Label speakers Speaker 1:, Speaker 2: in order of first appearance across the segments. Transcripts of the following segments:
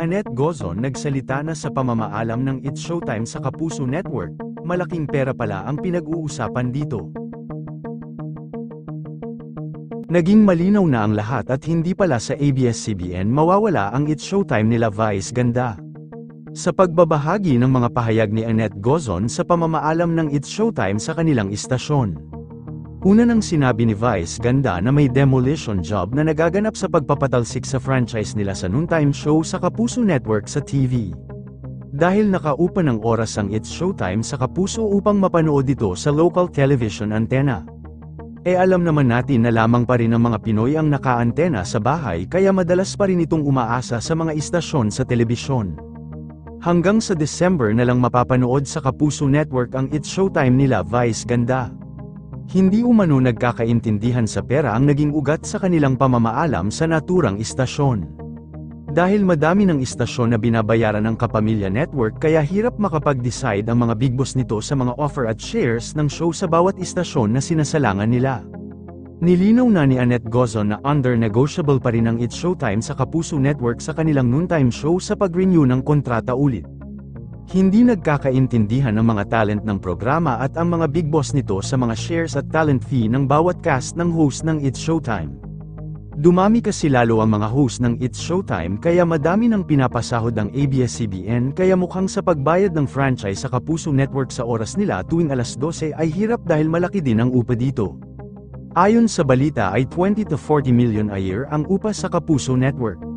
Speaker 1: Annette Gozon nagsalita na sa pamamaalam ng It's Showtime sa Kapuso Network, malaking pera pala ang pinag-uusapan dito. Naging malinaw na ang lahat at hindi pala sa ABS-CBN mawawala ang It's Showtime nila Vice Ganda. Sa pagbabahagi ng mga pahayag ni Annette Gozon sa pamamaalam ng It's Showtime sa kanilang istasyon. Una nang sinabi ni Vice Ganda na may demolition job na nagaganap sa pagpapatalsik sa franchise nila sa noontime show sa Kapuso Network sa TV. Dahil nakaupa ng oras ang It's Showtime sa Kapuso upang mapanood ito sa local television antenna. Alam naman natin na lamang pa rin ang mga Pinoy ang nakaantena sa bahay kaya madalas pa rin itong umaasa sa mga istasyon sa telebisyon. Hanggang sa December na lang mapapanood sa Kapuso Network ang It's Showtime nila Vice Ganda. Hindi umano nagkakaintindihan sa pera ang naging ugat sa kanilang pamamaalam sa naturang istasyon. Dahil madami ng istasyon na binabayaran ng Kapamilya Network kaya hirap makapag-decide ang mga big boss nito sa mga offer at shares ng show sa bawat istasyon na sinasalangan nila. Nilinaw na ni Annette Gozon na under-negotiable pa rin ang It's Showtime sa Kapuso Network sa kanilang noontime show sa pag-renew ng kontrata ulit. Hindi nagkakaintindihan ang mga talent ng programa at ang mga big boss nito sa mga shares at talent fee ng bawat cast ng host ng It's Showtime. Dumami kasi lalo ang mga host ng It's Showtime kaya madami nang pinapasahod ang ABS-CBN kaya mukhang sa pagbayad ng franchise sa Kapuso Network sa oras nila tuwing alas 12 ay hirap dahil malaki din ang upa dito. Ayon sa balita ay 20 to 40 million a year ang upa sa Kapuso Network.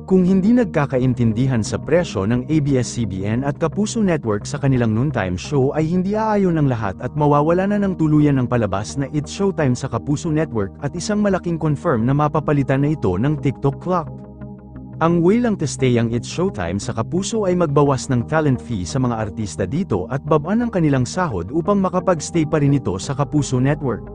Speaker 1: Kung hindi nagkakaintindihan sa presyo ng ABS-CBN at Kapuso Network sa kanilang noontime show ay hindi aayon ng lahat at mawawala na ng tuluyan ng palabas na It's Showtime sa Kapuso Network at isang malaking confirm na mapapalitan na ito ng TikTok clock. Ang way lang to stay ang It's Showtime sa Kapuso ay magbawas ng talent fee sa mga artista dito at babaan ang kanilang sahod upang makapag-stay pa rin ito sa Kapuso Network.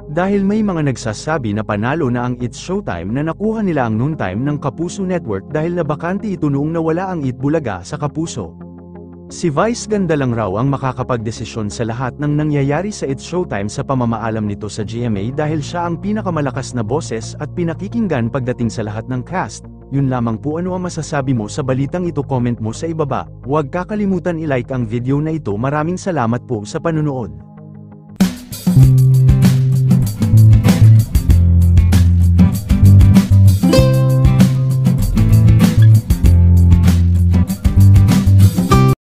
Speaker 1: Dahil may mga nagsasabi na panalo na ang It's Showtime na nakuha nila ang noontime ng Kapuso Network dahil nabakante ito noong nawala ang It Bulaga sa Kapuso. Si Vice Ganda lang raw ang makakapagdesisyon sa lahat ng nangyayari sa It's Showtime sa pamamaalam nito sa GMA dahil siya ang pinakamalakas na boses at pinakikinggan pagdating sa lahat ng cast. Yun lamang po, ano ang masasabi mo sa balitang ito? Comment mo sa ibaba. Huwag kakalimutan i-like ang video na ito. Maraming salamat po sa panunood.